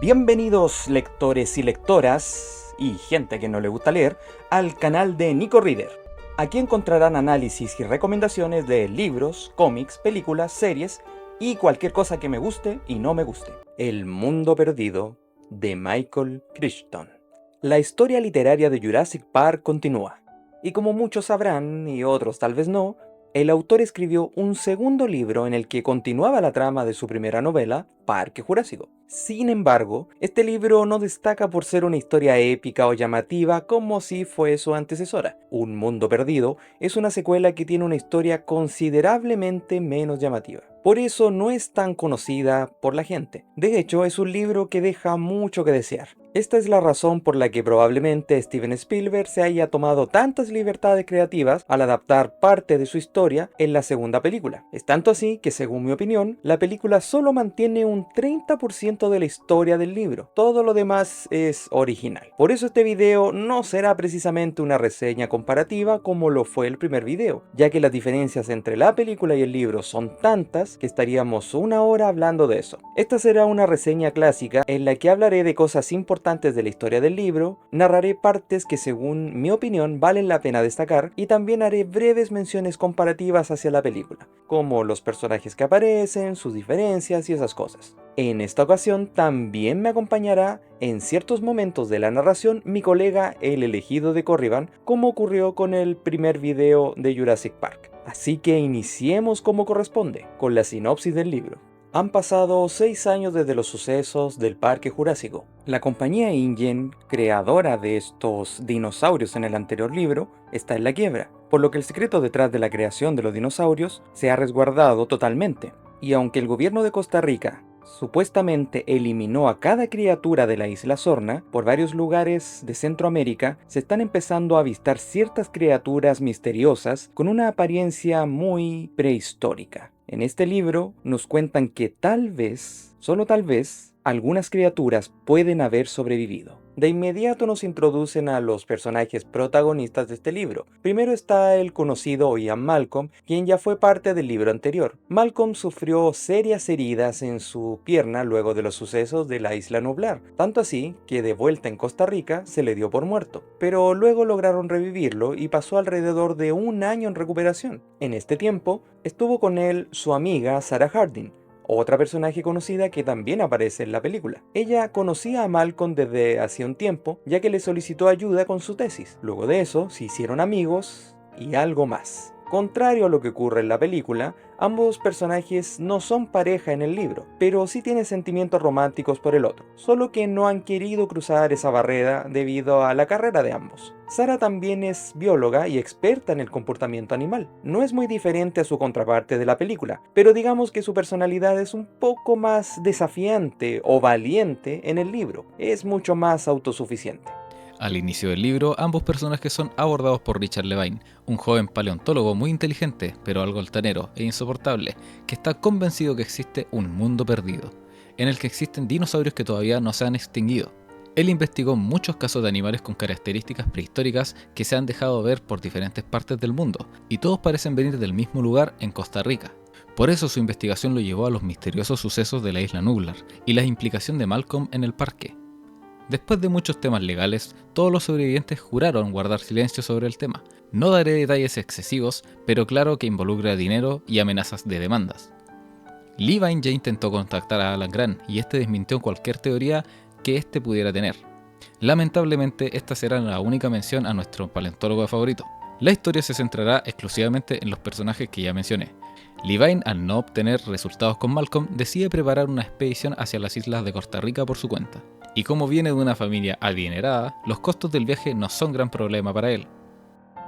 Bienvenidos lectores y lectoras, y gente que no le gusta leer, al canal de Nico Reader. Aquí encontrarán análisis y recomendaciones de libros, cómics, películas, series y cualquier cosa que me guste y no me guste. El mundo perdido de Michael Crichton. La historia literaria de Jurassic Park continúa, y como muchos sabrán y otros tal vez no, el autor escribió un segundo libro en el que continuaba la trama de su primera novela, Parque Jurásico. Sin embargo, este libro no destaca por ser una historia épica o llamativa como si fue su antecesora. Un Mundo Perdido es una secuela que tiene una historia considerablemente menos llamativa. Por eso no es tan conocida por la gente. De hecho, es un libro que deja mucho que desear. Esta es la razón por la que probablemente Steven Spielberg se haya tomado tantas libertades creativas al adaptar parte de su historia en la segunda película. Es tanto así que, según mi opinión, la película solo mantiene un 30% de la historia del libro. Todo lo demás es original. Por eso este video no será precisamente una reseña comparativa como lo fue el primer video, ya que las diferencias entre la película y el libro son tantas que estaríamos una hora hablando de eso. Esta será una reseña clásica en la que hablaré de cosas importantes de la historia del libro, narraré partes que según mi opinión valen la pena destacar y también haré breves menciones comparativas hacia la película, como los personajes que aparecen, sus diferencias y esas cosas. En esta ocasión también me acompañará en ciertos momentos de la narración mi colega el elegido de Corriban, como ocurrió con el primer video de Jurassic Park. Así que iniciemos como corresponde, con la sinopsis del libro. Han pasado 6 años desde los sucesos del Parque Jurásico. La compañía InGen, creadora de estos dinosaurios en el anterior libro, está en la quiebra, por lo que el secreto detrás de la creación de los dinosaurios se ha resguardado totalmente. Y aunque el gobierno de Costa Rica supuestamente eliminó a cada criatura de la isla Sorna, por varios lugares de Centroamérica se están empezando a avistar ciertas criaturas misteriosas con una apariencia muy prehistórica. En este libro nos cuentan que tal vez, solo tal vez, algunas criaturas pueden haber sobrevivido. De inmediato nos introducen a los personajes protagonistas de este libro. Primero está el conocido Ian Malcolm, quien ya fue parte del libro anterior. Malcolm sufrió serias heridas en su pierna luego de los sucesos de la isla Nublar, tanto así que de vuelta en Costa Rica se le dio por muerto, pero luego lograron revivirlo y pasó alrededor de un año en recuperación. En este tiempo estuvo con él su amiga Sarah Harding, otra personaje conocida que también aparece en la película. Ella conocía a Malcolm desde hacía un tiempo, ya que le solicitó ayuda con su tesis. Luego de eso, se hicieron amigos y algo más. Contrario a lo que ocurre en la película, ambos personajes no son pareja en el libro, pero sí tienen sentimientos románticos por el otro, solo que no han querido cruzar esa barrera debido a la carrera de ambos. Sarah también es bióloga y experta en el comportamiento animal. No es muy diferente a su contraparte de la película, pero digamos que su personalidad es un poco más desafiante o valiente en el libro. Es mucho más autosuficiente. Al inicio del libro, ambos personajes son abordados por Richard Levine, un joven paleontólogo muy inteligente, pero algo altanero e insoportable, que está convencido que existe un mundo perdido, en el que existen dinosaurios que todavía no se han extinguido. Él investigó muchos casos de animales con características prehistóricas que se han dejado ver por diferentes partes del mundo, y todos parecen venir del mismo lugar en Costa Rica. Por eso su investigación lo llevó a los misteriosos sucesos de la isla Nublar y la implicación de Malcolm en el parque. Después de muchos temas legales, todos los sobrevivientes juraron guardar silencio sobre el tema. No daré detalles excesivos, pero claro que involucra dinero y amenazas de demandas. Levine ya intentó contactar a Alan Grant y este desmintió cualquier teoría que este pudiera tener. Lamentablemente, esta será la única mención a nuestro paleontólogo favorito. La historia se centrará exclusivamente en los personajes que ya mencioné. Levine, al no obtener resultados con Malcolm, decide preparar una expedición hacia las islas de Costa Rica por su cuenta. Y como viene de una familia adinerada, los costos del viaje no son gran problema para él.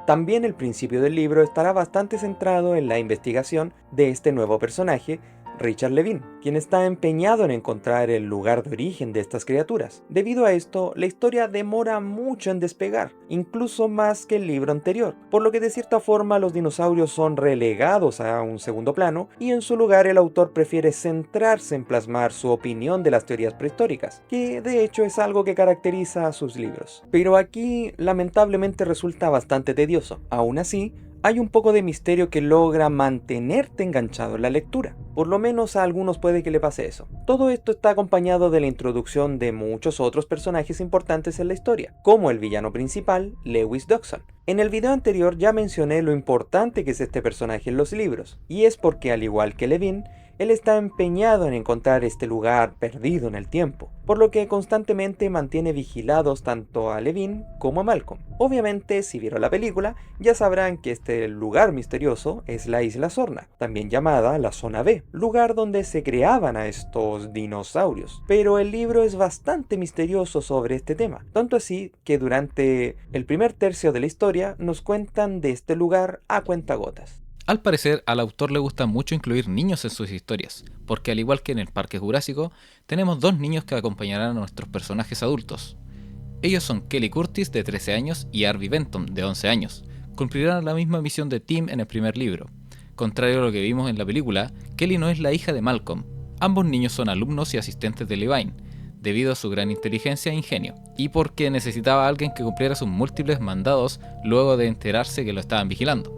También el principio del libro estará bastante centrado en la investigación de este nuevo personaje, Richard Levine, quien está empeñado en encontrar el lugar de origen de estas criaturas. Debido a esto, la historia demora mucho en despegar, incluso más que el libro anterior, por lo que de cierta forma los dinosaurios son relegados a un segundo plano y en su lugar el autor prefiere centrarse en plasmar su opinión de las teorías prehistóricas, que de hecho es algo que caracteriza a sus libros. Pero aquí lamentablemente resulta bastante tedioso. Aún así, hay un poco de misterio que logra mantenerte enganchado en la lectura. Por lo menos a algunos puede que le pase eso. Todo esto está acompañado de la introducción de muchos otros personajes importantes en la historia, como el villano principal, Lewis Dodgson. En el video anterior ya mencioné lo importante que es este personaje en los libros, y es porque al igual que Levine, él está empeñado en encontrar este lugar perdido en el tiempo, por lo que constantemente mantiene vigilados tanto a Levine como a Malcolm. Obviamente, si vieron la película, ya sabrán que este lugar misterioso es la Isla Sorna, también llamada la Zona B, lugar donde se creaban a estos dinosaurios. Pero el libro es bastante misterioso sobre este tema, tanto así que durante el primer tercio de la historia nos cuentan de este lugar a cuentagotas. Al parecer, al autor le gusta mucho incluir niños en sus historias, porque al igual que en el Parque Jurásico, tenemos dos niños que acompañarán a nuestros personajes adultos. Ellos son Kelly Curtis, de 13 años, y Harvey Benton, de 11 años. Cumplirán la misma misión de Tim en el primer libro. Contrario a lo que vimos en la película, Kelly no es la hija de Malcolm. Ambos niños son alumnos y asistentes de Levine, debido a su gran inteligencia e ingenio, y porque necesitaba a alguien que cumpliera sus múltiples mandados luego de enterarse que lo estaban vigilando.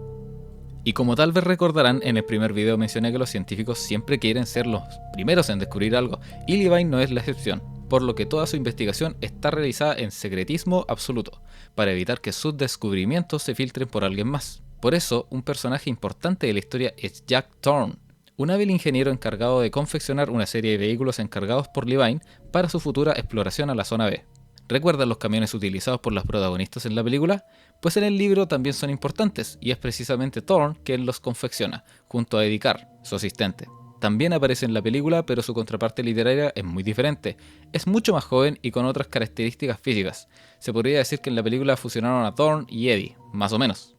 Y como tal vez recordarán, en el primer video mencioné que los científicos siempre quieren ser los primeros en descubrir algo, y Levine no es la excepción, por lo que toda su investigación está realizada en secretismo absoluto, para evitar que sus descubrimientos se filtren por alguien más. Por eso, un personaje importante de la historia es Jack Thorne, un hábil ingeniero encargado de confeccionar una serie de vehículos encargados por Levine para su futura exploración a la zona B. ¿Recuerdan los camiones utilizados por los protagonistas en la película? Pues en el libro también son importantes, y es precisamente Thorne quien los confecciona, junto a Eddie Carr, su asistente. También aparece en la película, pero su contraparte literaria es muy diferente. Es mucho más joven y con otras características físicas. Se podría decir que en la película fusionaron a Thorne y Eddie, más o menos.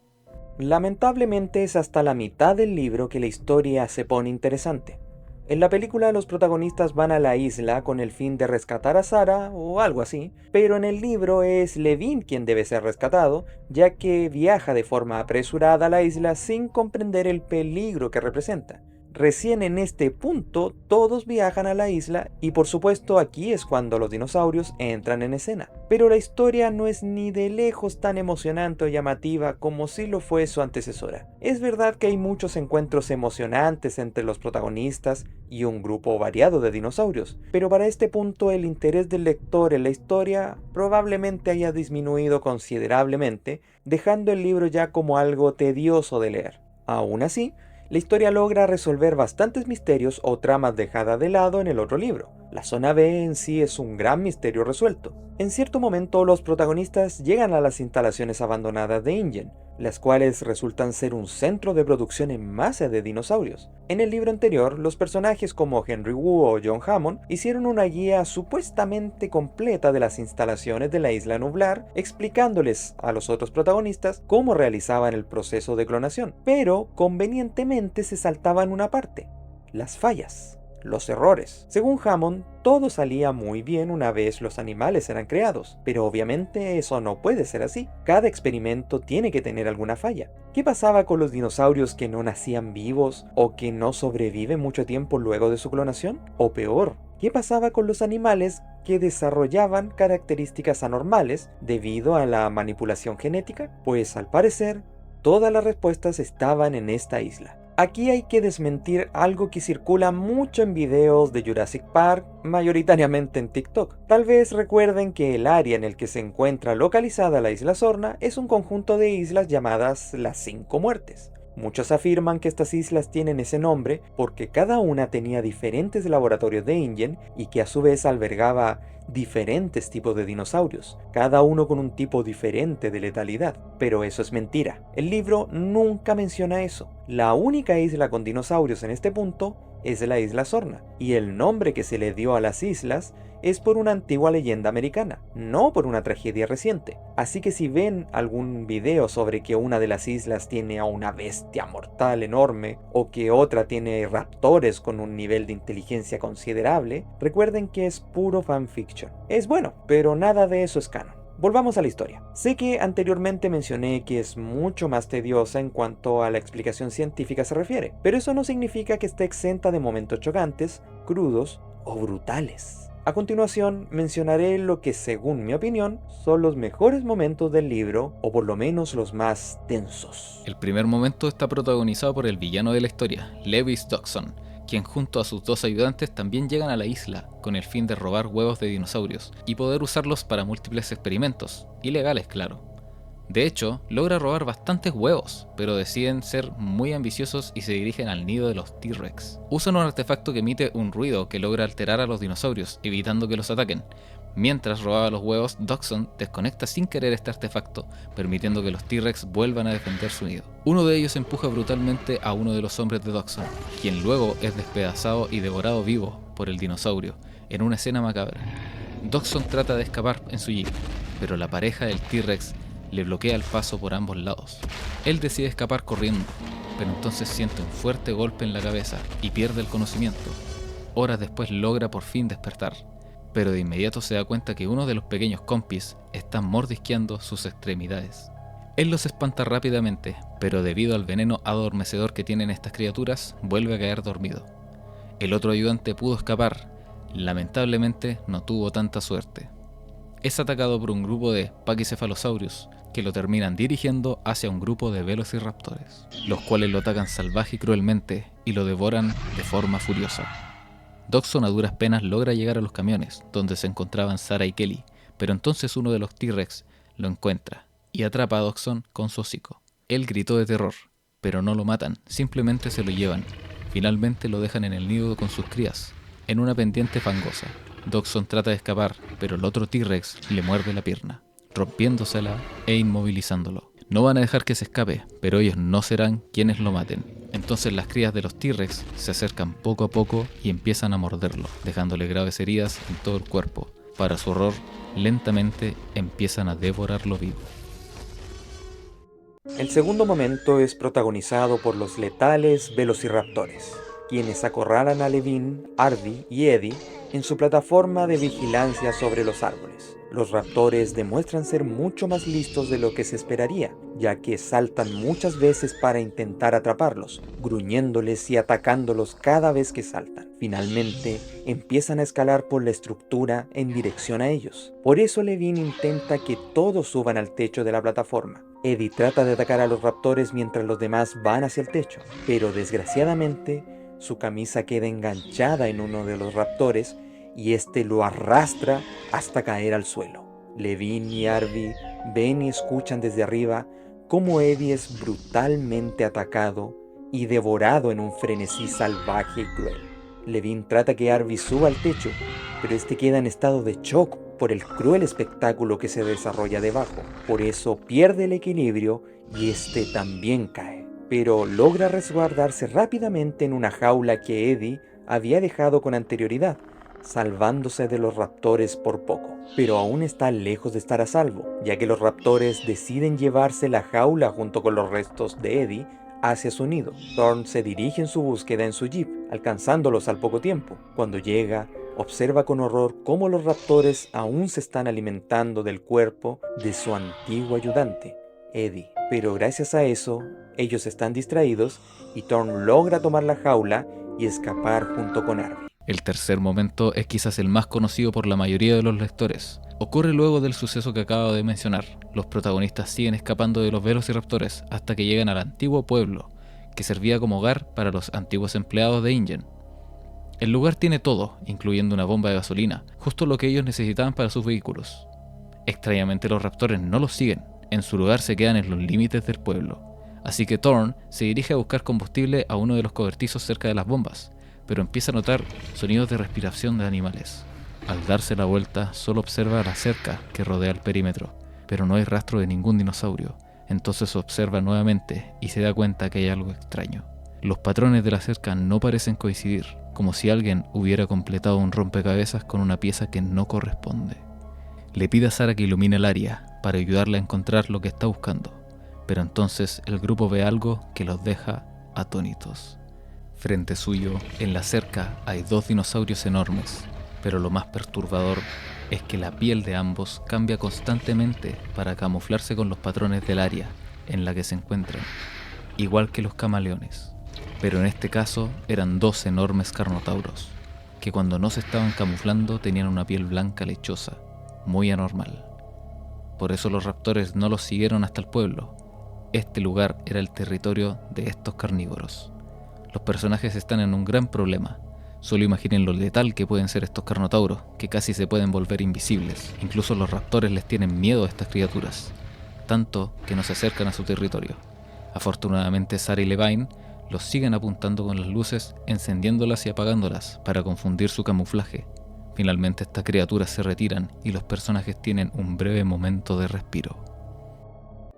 Lamentablemente es hasta la mitad del libro que la historia se pone interesante. En la película los protagonistas van a la isla con el fin de rescatar a Sarah o algo así, pero en el libro es Levine quien debe ser rescatado, ya que viaja de forma apresurada a la isla sin comprender el peligro que representa. Recién en este punto todos viajan a la isla y por supuesto aquí es cuando los dinosaurios entran en escena. Pero la historia no es ni de lejos tan emocionante o llamativa como si lo fue su antecesora. Es verdad que hay muchos encuentros emocionantes entre los protagonistas y un grupo variado de dinosaurios, pero para este punto el interés del lector en la historia probablemente haya disminuido considerablemente, dejando el libro ya como algo tedioso de leer. Aún así, la historia logra resolver bastantes misterios o tramas dejadas de lado en el otro libro. La zona B en sí es un gran misterio resuelto. En cierto momento los protagonistas llegan a las instalaciones abandonadas de InGen, las cuales resultan ser un centro de producción en masa de dinosaurios. En el libro anterior, los personajes como Henry Wu o John Hammond hicieron una guía supuestamente completa de las instalaciones de la isla Nublar, explicándoles a los otros protagonistas cómo realizaban el proceso de clonación, pero convenientemente se saltaban una parte: las fallas. Los errores. Según Hammond, todo salía muy bien una vez los animales eran creados, pero obviamente eso no puede ser así. Cada experimento tiene que tener alguna falla. ¿Qué pasaba con los dinosaurios que no nacían vivos o que no sobreviven mucho tiempo luego de su clonación? O peor, ¿qué pasaba con los animales que desarrollaban características anormales debido a la manipulación genética? Pues al parecer, todas las respuestas estaban en esta isla. Aquí hay que desmentir algo que circula mucho en videos de Jurassic Park, mayoritariamente en TikTok. Tal vez recuerden que el área en el que se encuentra localizada la isla Sorna es un conjunto de islas llamadas las 5 Muertes. Muchos afirman que estas islas tienen ese nombre porque cada una tenía diferentes laboratorios de InGen y que a su vez albergaba diferentes tipos de dinosaurios, cada uno con un tipo diferente de letalidad. Pero eso es mentira. El libro nunca menciona eso. La única isla con dinosaurios en este punto es la isla Sorna, y el nombre que se le dio a las islas es por una antigua leyenda americana, no por una tragedia reciente. Así que si ven algún video sobre que una de las islas tiene a una bestia mortal enorme o que otra tiene raptores con un nivel de inteligencia considerable, recuerden que es puro fanfiction. Es bueno, pero nada de eso es canon. Volvamos a la historia. Sé que anteriormente mencioné que es mucho más tediosa en cuanto a la explicación científica se refiere, pero eso no significa que esté exenta de momentos chocantes, crudos o brutales. A continuación mencionaré lo que según mi opinión son los mejores momentos del libro, o por lo menos los más tensos. El primer momento está protagonizado por el villano de la historia, Lewis Dodgson, quien junto a sus dos ayudantes también llegan a la isla con el fin de robar huevos de dinosaurios y poder usarlos para múltiples experimentos, ilegales claro. De hecho, logra robar bastantes huevos, pero deciden ser muy ambiciosos y se dirigen al nido de los T-Rex. Usan un artefacto que emite un ruido que logra alterar a los dinosaurios, evitando que los ataquen. Mientras robaba los huevos, Dodgson desconecta sin querer este artefacto, permitiendo que los T-Rex vuelvan a defender su nido. Uno de ellos empuja brutalmente a uno de los hombres de Dodgson, quien luego es despedazado y devorado vivo por el dinosaurio, en una escena macabra. Dodgson trata de escapar en su jeep, pero la pareja del T-Rex le bloquea el paso por ambos lados. Él decide escapar corriendo, pero entonces siente un fuerte golpe en la cabeza y pierde el conocimiento. Horas después logra por fin despertar, pero de inmediato se da cuenta que uno de los pequeños compis está mordisqueando sus extremidades. Él los espanta rápidamente, pero debido al veneno adormecedor que tienen estas criaturas, vuelve a caer dormido. El otro ayudante pudo escapar, lamentablemente no tuvo tanta suerte. Es atacado por un grupo de Pachycephalosaurus, que lo terminan dirigiendo hacia un grupo de velociraptores, los cuales lo atacan salvaje y cruelmente y lo devoran de forma furiosa. Dodgson a duras penas logra llegar a los camiones, donde se encontraban Sarah y Kelly, pero entonces uno de los T-Rex lo encuentra y atrapa a Dodgson con su hocico. Él gritó de terror, pero no lo matan, simplemente se lo llevan. Finalmente lo dejan en el nido con sus crías, en una pendiente fangosa. Dodgson trata de escapar, pero el otro T-Rex le muerde la pierna, rompiéndosela e inmovilizándolo. No van a dejar que se escape, pero ellos no serán quienes lo maten. Entonces las crías de los T-Rex se acercan poco a poco y empiezan a morderlo, dejándole graves heridas en todo el cuerpo. Para su horror, lentamente empiezan a devorarlo vivo. El segundo momento es protagonizado por los letales velociraptores, quienes acorralan a Levin, Arby y Eddie en su plataforma de vigilancia sobre los árboles. Los raptores demuestran ser mucho más listos de lo que se esperaría, ya que saltan muchas veces para intentar atraparlos, gruñéndoles y atacándolos cada vez que saltan. Finalmente, empiezan a escalar por la estructura en dirección a ellos. Por eso Levin intenta que todos suban al techo de la plataforma. Eddie trata de atacar a los raptores mientras los demás van hacia el techo, pero desgraciadamente su camisa queda enganchada en uno de los raptores y este lo arrastra hasta caer al suelo. Levin y Arby ven y escuchan desde arriba cómo Eddie es brutalmente atacado y devorado en un frenesí salvaje y cruel. Levin trata que Arby suba al techo, pero este queda en estado de shock por el cruel espectáculo que se desarrolla debajo. Por eso pierde el equilibrio y este también cae, pero logra resguardarse rápidamente en una jaula que Eddie había dejado con anterioridad, salvándose de los raptores por poco. Pero aún está lejos de estar a salvo, ya que los raptores deciden llevarse la jaula junto con los restos de Eddie hacia su nido. Thorn se dirige en su búsqueda en su jeep, alcanzándolos al poco tiempo. Cuando llega, observa con horror cómo los raptores aún se están alimentando del cuerpo de su antiguo ayudante, Eddie. Pero gracias a eso, ellos están distraídos y Thorn logra tomar la jaula y escapar junto con Arby. El tercer momento es quizás el más conocido por la mayoría de los lectores. Ocurre luego del suceso que acabo de mencionar. Los protagonistas siguen escapando de los velociraptores hasta que llegan al antiguo pueblo, que servía como hogar para los antiguos empleados de InGen. El lugar tiene todo, incluyendo una bomba de gasolina, justo lo que ellos necesitaban para sus vehículos. Extrañamente los raptores no los siguen, en su lugar se quedan en los límites del pueblo. Así que Thorn se dirige a buscar combustible a uno de los cobertizos cerca de las bombas, pero empieza a notar sonidos de respiración de animales. Al darse la vuelta, solo observa la cerca que rodea el perímetro, pero no hay rastro de ningún dinosaurio. Entonces observa nuevamente y se da cuenta que hay algo extraño. Los patrones de la cerca no parecen coincidir, como si alguien hubiera completado un rompecabezas con una pieza que no corresponde. Le pide a Sarah que ilumine el área para ayudarle a encontrar lo que está buscando, pero entonces el grupo ve algo que los deja atónitos. Frente suyo, en la cerca, hay dos dinosaurios enormes, pero lo más perturbador es que la piel de ambos cambia constantemente para camuflarse con los patrones del área en la que se encuentran, igual que los camaleones. Pero en este caso eran dos enormes carnotauros. que cuando no se estaban camuflando tenían una piel blanca lechosa, muy anormal. Por eso los raptores no los siguieron hasta el pueblo. Este lugar era el territorio de estos carnívoros. Los personajes están en un gran problema. Solo imaginen lo letal que pueden ser estos carnotauros, que casi se pueden volver invisibles. Incluso los raptores les tienen miedo a estas criaturas, tanto que no se acercan a su territorio. Afortunadamente Sarah y Levine los siguen apuntando con las luces, encendiéndolas y apagándolas para confundir su camuflaje. Finalmente estas criaturas se retiran y los personajes tienen un breve momento de respiro.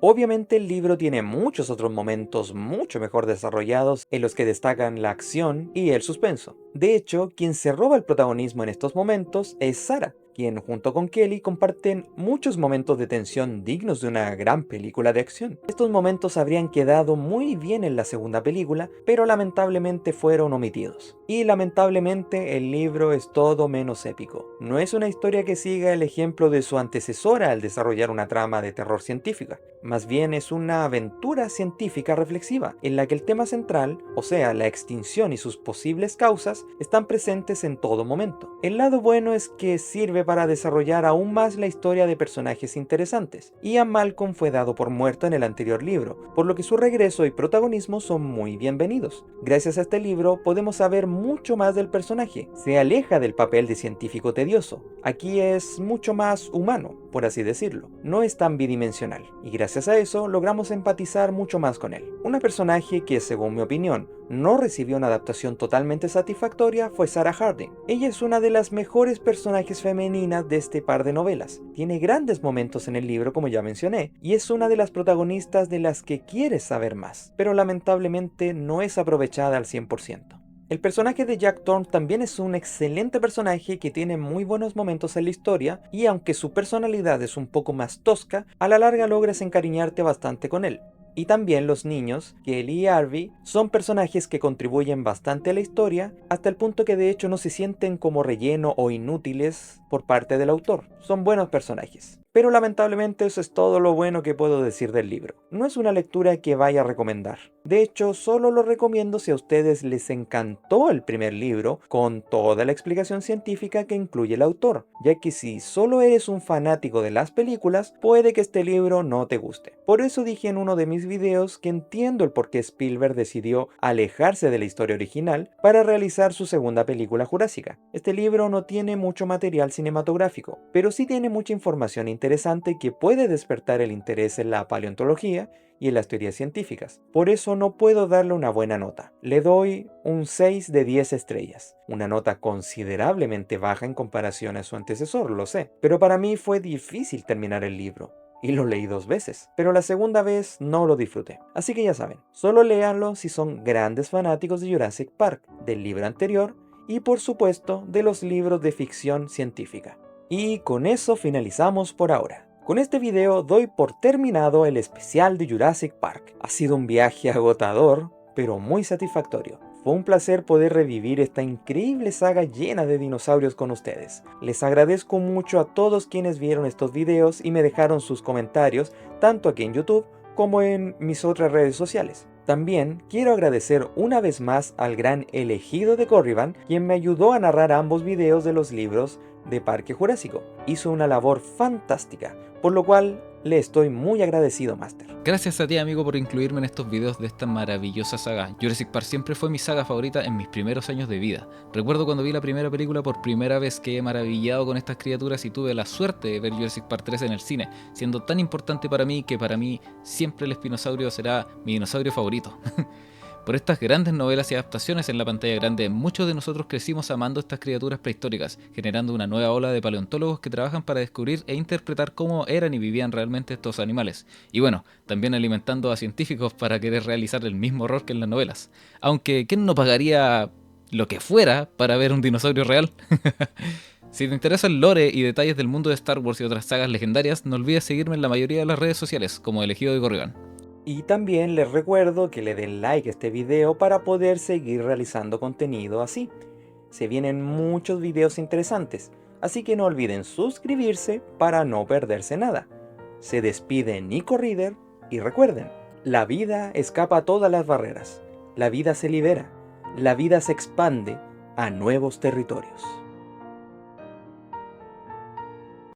Obviamente el libro tiene muchos otros momentos mucho mejor desarrollados en los que destacan la acción y el suspenso. De hecho, quien se roba el protagonismo en estos momentos es Sarah, quien junto con Kelly comparten muchos momentos de tensión dignos de una gran película de acción. Estos momentos habrían quedado muy bien en la segunda película, pero lamentablemente fueron omitidos. Y lamentablemente el libro es todo menos épico. No es una historia que siga el ejemplo de su antecesora al desarrollar una trama de terror científica. Más bien es una aventura científica reflexiva, en la que el tema central, o sea, la extinción y sus posibles causas, están presentes en todo momento. El lado bueno es que sirve para desarrollar aún más la historia de personajes interesantes. Ian Malcolm fue dado por muerto en el anterior libro, por lo que su regreso y protagonismo son muy bienvenidos. Gracias a este libro podemos saber mucho más del personaje. Se aleja del papel de científico tedioso. Aquí es mucho más humano, por así decirlo. No es tan bidimensional, y gracias a eso logramos empatizar mucho más con él. Una personaje que, según mi opinión, no recibió una adaptación totalmente satisfactoria fue Sarah Harding. Ella es una de las mejores personajes femeninas de este par de novelas. Tiene grandes momentos en el libro, como ya mencioné, y es una de las protagonistas de las que quieres saber más, pero lamentablemente no es aprovechada al 100%. El personaje de Jack Thorne también es un excelente personaje que tiene muy buenos momentos en la historia, y aunque su personalidad es un poco más tosca, a la larga logras encariñarte bastante con él. Y también los niños, Kelly y Harvey, son personajes que contribuyen bastante a la historia, hasta el punto que de hecho no se sienten como relleno o inútiles por parte del autor. Son buenos personajes. Pero lamentablemente eso es todo lo bueno que puedo decir del libro. No es una lectura que vaya a recomendar. De hecho, solo lo recomiendo si a ustedes les encantó el primer libro, con toda la explicación científica que incluye el autor, ya que si solo eres un fanático de las películas, puede que este libro no te guste. Por eso dije en uno de mis videos que entiendo el por qué Spielberg decidió alejarse de la historia original para realizar su segunda película jurásica. Este libro no tiene mucho material cinematográfico, pero sí tiene mucha información interesante que puede despertar el interés en la paleontología y en las teorías científicas. Por eso no puedo darle una buena nota. Le doy un 6 de 10 estrellas. Una nota considerablemente baja en comparación a su antecesor, lo sé. Pero para mí fue difícil terminar el libro. Y lo leí 2 veces, pero la segunda vez no lo disfruté. Así que ya saben, solo léanlo si son grandes fanáticos de Jurassic Park, del libro anterior y por supuesto de los libros de ficción científica. Y con eso finalizamos por ahora. Con este video doy por terminado el especial de Jurassic Park. Ha sido un viaje agotador, pero muy satisfactorio. Fue un placer poder revivir esta increíble saga llena de dinosaurios con ustedes. Les agradezco mucho a todos quienes vieron estos videos y me dejaron sus comentarios, tanto aquí en YouTube como en mis otras redes sociales. También quiero agradecer una vez más al gran elegido de Corriban, quien me ayudó a narrar ambos videos de los libros de Parque Jurásico. Hizo una labor fantástica, por lo cual le estoy muy agradecido, Master. Gracias a ti, amigo, por incluirme en estos videos de esta maravillosa saga. Jurassic Park siempre fue mi saga favorita en mis primeros años de vida. Recuerdo cuando vi la primera película por primera vez, quedé maravillado con estas criaturas y tuve la suerte de ver Jurassic Park 3 en el cine, siendo tan importante para mí que para mí siempre el espinosaurio será mi dinosaurio favorito. Por estas grandes novelas y adaptaciones en la pantalla grande, muchos de nosotros crecimos amando estas criaturas prehistóricas, generando una nueva ola de paleontólogos que trabajan para descubrir e interpretar cómo eran y vivían realmente estos animales. Y bueno, también alimentando a científicos para querer realizar el mismo horror que en las novelas. Aunque, ¿quién no pagaría lo que fuera para ver un dinosaurio real? Si te interesa el lore y detalles del mundo de Star Wars y otras sagas legendarias, no olvides seguirme en la mayoría de las redes sociales, como Elegido de Corrigan. Y también les recuerdo que le den like a este video para poder seguir realizando contenido así. Se vienen muchos videos interesantes, así que no olviden suscribirse para no perderse nada. Se despide Nico Reader y recuerden, la vida escapa a todas las barreras, la vida se libera, la vida se expande a nuevos territorios.